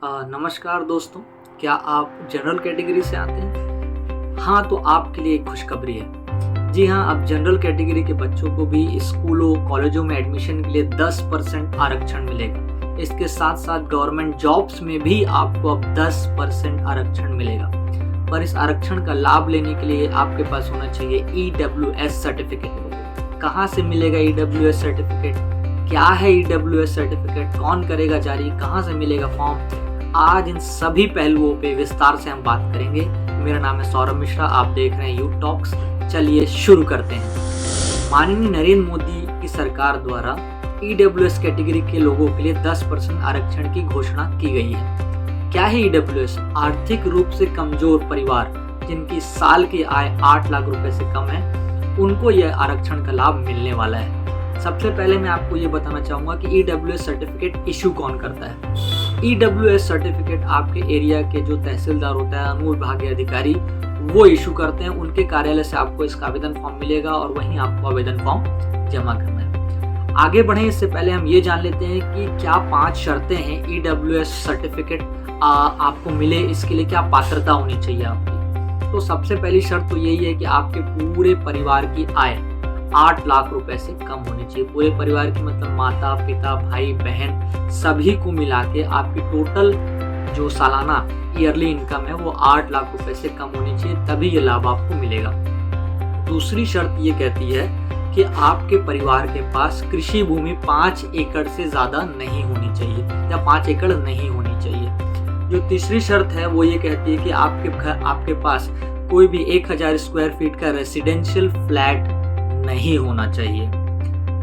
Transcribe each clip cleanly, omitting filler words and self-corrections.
नमस्कार दोस्तों, क्या आप जनरल कैटेगरी से आते हैं? हाँ, तो आपके लिए एक खुशखबरी है। जी हाँ, अब जनरल कैटेगरी के बच्चों को भी स्कूलों कॉलेजों में एडमिशन के लिए 10% आरक्षण मिलेगा। इसके साथ साथ गवर्नमेंट जॉब्स में भी आपको अब 10% आरक्षण मिलेगा। पर इस आरक्षण का लाभ लेने के लिए आपके पास होना चाहिए EWS सर्टिफिकेट। कहाँ से मिलेगा EWS सर्टिफिकेट? क्या है EWS सर्टिफिकेट? कौन करेगा जारी? कहाँ से मिलेगा फॉर्म? आज इन सभी पहलुओं पे विस्तार से हम बात करेंगे। मेरा नाम है सौरभ मिश्रा, आप देख रहे हैं यू टॉक्स। चलिए शुरू करते हैं। माननीय नरेंद्र मोदी की सरकार द्वारा EWS कैटेगरी के लोगों के लिए 10% आरक्षण की घोषणा की गई है। क्या है EWS? आर्थिक रूप से कमजोर परिवार जिनकी साल की आय 8 लाख रुपए से कम है, उनको यह आरक्षण का लाभ मिलने वाला है। सबसे पहले मैं आपको ये बताना चाहूँगा कि EWS सर्टिफिकेट इशू कौन करता है। EWS सर्टिफिकेट आपके एरिया के जो तहसीलदार होता है, अनुविभागीय अधिकारी, वो इशू करते हैं। उनके कार्यालय से आपको इसका आवेदन फॉर्म मिलेगा और वहीं आपको आवेदन फॉर्म जमा करना है। आगे बढ़े इससे पहले हम ये जान लेते हैं कि क्या 5 शर्तें हैं EWS सर्टिफिकेट आपको मिले, इसके लिए क्या पात्रता होनी चाहिए आपकी। तो सबसे पहली शर्त तो यही है कि आपके पूरे परिवार की आय 8 लाख रुपए से कम होनी चाहिए। पूरे परिवार की मतलब माता पिता भाई बहन सभी को मिला के आपकी टोटल जो सालाना ईयरली इनकम है वो 8 लाख रुपए से कम होनी चाहिए, तभी ये लाभ आपको मिलेगा। दूसरी शर्त ये कहती है कि आपके परिवार के पास कृषि भूमि 5 एकड़ से ज़्यादा नहीं होनी चाहिए या 5 एकड़ नहीं होनी चाहिए। जो तीसरी शर्त है वो ये कहती है कि आपके पास कोई भी 1000 स्क्वायर फीट का रेसिडेंशियल फ्लैट नहीं होना चाहिए।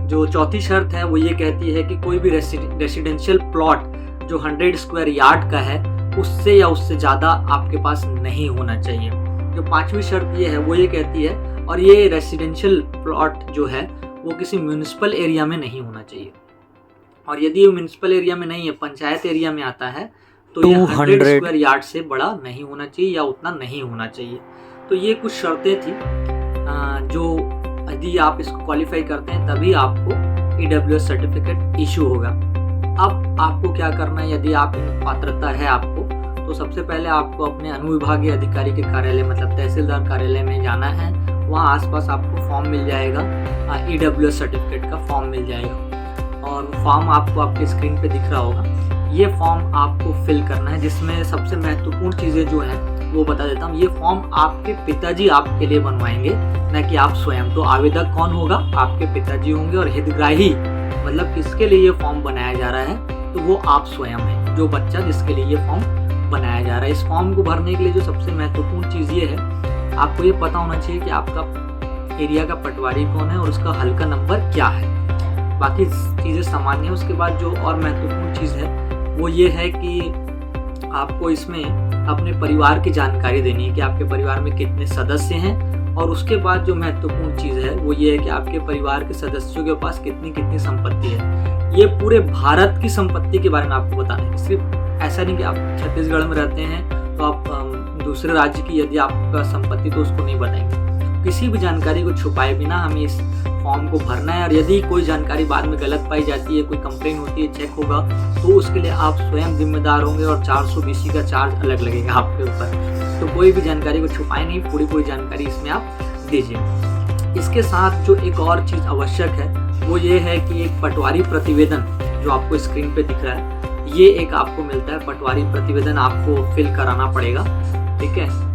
जो चौथी शर्त है वो ये कहती है कि कोई भी रेसिडेंशियल प्लॉट जो 100 स्क्वायर यार्ड का है उससे या उससे ज़्यादा आपके पास नहीं होना चाहिए। जो पांचवी शर्त ये है वो ये कहती है, और ये रेसिडेंशियल प्लॉट जो है वो किसी म्यूनिसिपल एरिया में नहीं होना चाहिए, और यदि वो म्यूनिसिपल एरिया में नहीं है, पंचायत एरिया में आता है, तो ये 100 स्क्वायर यार्ड से बड़ा नहीं होना चाहिए या उतना नहीं होना चाहिए। तो ये कुछ शर्तें थी जो यदि आप इसको क्वालिफाई करते हैं तभी आपको EWS सर्टिफिकेट इशू होगा। अब आपको क्या करना है, यदि आप इन पात्रता है आपको, तो सबसे पहले आपको अपने अनुविभागीय अधिकारी के कार्यालय मतलब तहसीलदार कार्यालय में जाना है। वहाँ आसपास आपको फॉर्म मिल जाएगा, EWS सर्टिफिकेट का फॉर्म मिल जाएगा, और वो फॉर्म आपको आपके स्क्रीन पे दिख रहा होगा। ये फॉर्म आपको फिल करना है, जिसमें सबसे महत्वपूर्ण चीज़ें जो हैं वो बता देता हूँ। ये फॉर्म आपके पिताजी आपके लिए बनवाएंगे, न कि आप स्वयं। तो आवेदक कौन होगा? आपके पिताजी होंगे, और हितग्राही मतलब किसके लिए ये फॉर्म बनाया जा रहा है, तो वो आप स्वयं हैं, जो बच्चा जिसके लिए ये फॉर्म बनाया जा रहा है। इस फॉर्म को भरने के लिए जो सबसे महत्वपूर्ण चीज़ ये है, आपको ये पता होना चाहिए कि आपका एरिया का पटवारी कौन है और उसका हल्का नंबर क्या है। बाकी चीज़ें सामान्य है। उसके बाद जो और महत्वपूर्ण चीज़ है वो ये है कि आपको इसमें अपने परिवार की जानकारी देनी है कि आपके परिवार में कितने सदस्य हैं, और उसके बाद जो महत्वपूर्ण चीज़ है वो ये है कि आपके परिवार के सदस्यों के पास कितनी कितनी संपत्ति है। ये पूरे भारत की संपत्ति के बारे में आपको बताना है। सिर्फ ऐसा नहीं कि आप छत्तीसगढ़ में रहते हैं तो आप दूसरे राज्य की यदि आपका संपत्ति तो उसको नहीं बताएंगे। किसी भी जानकारी को छुपाए बिना हमें इस फॉर्म को भरना है, और यदि कोई जानकारी बाद में गलत पाई जाती है, कोई कंप्लेन होती है, चेक होगा, तो उसके लिए आप स्वयं जिम्मेदार होंगे और 420 का चार्ज अलग लगेगा आपके ऊपर। तो कोई भी जानकारी को छुपाए नहीं, पूरी जानकारी इसमें आप दीजिए। इसके साथ जो एक और चीज़ आवश्यक है वो ये है कि एक पटवारी प्रतिवेदन जो आपको स्क्रीन पे दिख रहा है, ये एक आपको मिलता है। पटवारी प्रतिवेदन आपको फिल कराना पड़ेगा, ठीक है।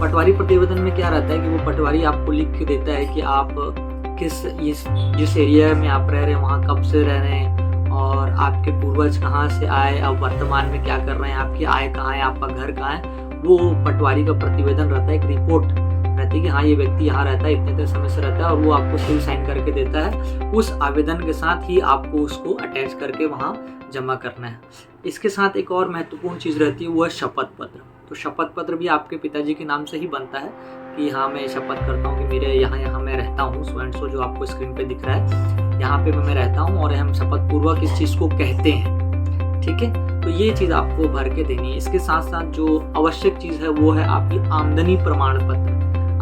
पटवारी प्रतिवेदन में क्या रहता है कि वो पटवारी आपको लिख के देता है कि आप जिस एरिया में आप रह रहे हैं वहाँ कब से रह रहे हैं, और आपके पूर्वज कहाँ से आए, अब वर्तमान में क्या कर रहे हैं, आपकी आय कहाँ है, आपका घर कहाँ है। वो पटवारी का प्रतिवेदन रहता है, एक रिपोर्ट रहती है कि हाँ ये व्यक्ति यहाँ रहता है, इतने समय से रहता है, और वो आपको सील साइन करके देता है। उस आवेदन के साथ ही आपको उसको अटैच करके वहाँ जमा करना है। इसके साथ एक और महत्वपूर्ण चीज़ रहती है, वो है शपथ पत्र। तो शपथ पत्र भी आपके पिताजी के नाम से ही बनता है कि हाँ मैं शपथ करता हूँ कि मेरे यहाँ मैं रहता हूँ, सो एंड सो जो आपको स्क्रीन पे दिख रहा है, यहाँ पे मैं रहता हूँ, और हम शपथ पूर्वक इस चीज़ को कहते हैं, ठीक है। तो ये चीज़ आपको भर के देनी है। इसके साथ साथ जो आवश्यक चीज़ है वो है आपकी आमदनी प्रमाण पत्र।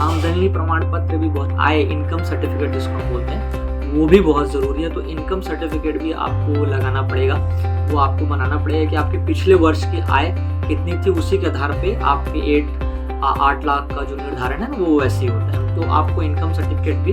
आमदनी प्रमाण पत्र भी बहुत, आय इनकम सर्टिफिकेट जिसको हम बोलते हैं, वो भी बहुत ज़रूरी है। तो इनकम सर्टिफिकेट भी आपको लगाना पड़ेगा, वो आपको बनाना पड़ेगा कि आपके पिछले वर्ष की आय कितनी थी, उसी के आधार पे आपके 8 लाख का जो निर्धारण है ना वो वैसे ही होता है। तो आपको इनकम सर्टिफिकेट भी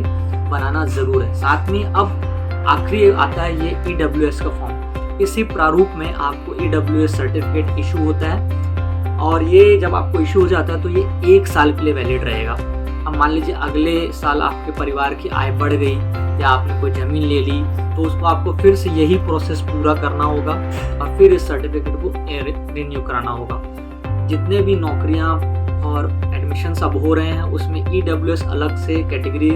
बनाना ज़रूर है। साथ में अब आखिरी आता है ये EWS का फॉर्म। इसी प्रारूप में आपको EWS सर्टिफिकेट इशू होता है और ये जब आपको इशू हो जाता है तो ये 1 साल के लिए वैलिड रहेगा। अब मान लीजिए अगले साल आपके परिवार की आय बढ़ गई या आपने कोई ज़मीन ले ली तो उसको आपको फिर से यही प्रोसेस पूरा करना होगा और फिर इस सर्टिफिकेट को रिन्यू कराना होगा। जितने भी नौकरियां और एडमिशन्स अब हो रहे हैं उसमें EWS अलग से कैटेगरी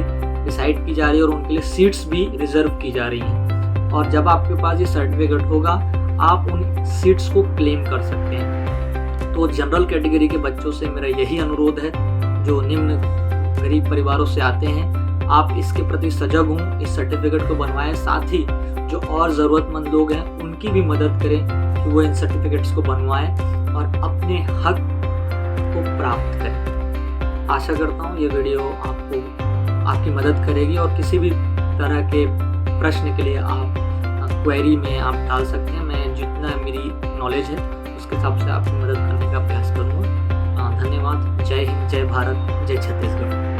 डिसाइड की जा रही है और उनके लिए सीट्स भी रिजर्व की जा रही हैं। और जब आपके पास ये सर्टिफिकेट होगा आप उन सीट्स को क्लेम कर सकते हैं। तो जनरल कैटेगरी के बच्चों से मेरा यही अनुरोध है, जो निम्न गरीब परिवारों से आते हैं, आप इसके प्रति सजग हों, इस सर्टिफिकेट को बनवाएं। साथ ही जो और ज़रूरतमंद लोग हैं उनकी भी मदद करें कि वो इन सर्टिफिकेट्स को बनवाएं और अपने हक को प्राप्त करें। आशा करता हूँ ये वीडियो आपकी मदद करेगी और किसी भी तरह के प्रश्न के लिए आप क्वेरी में आप डाल सकते हैं। मैं जितना मेरी नॉलेज है उसके हिसाब से आपकी मदद करने का प्रयास करूँगा। धन्यवाद। जय हिंद, जय भारत, जय छत्तीसगढ़।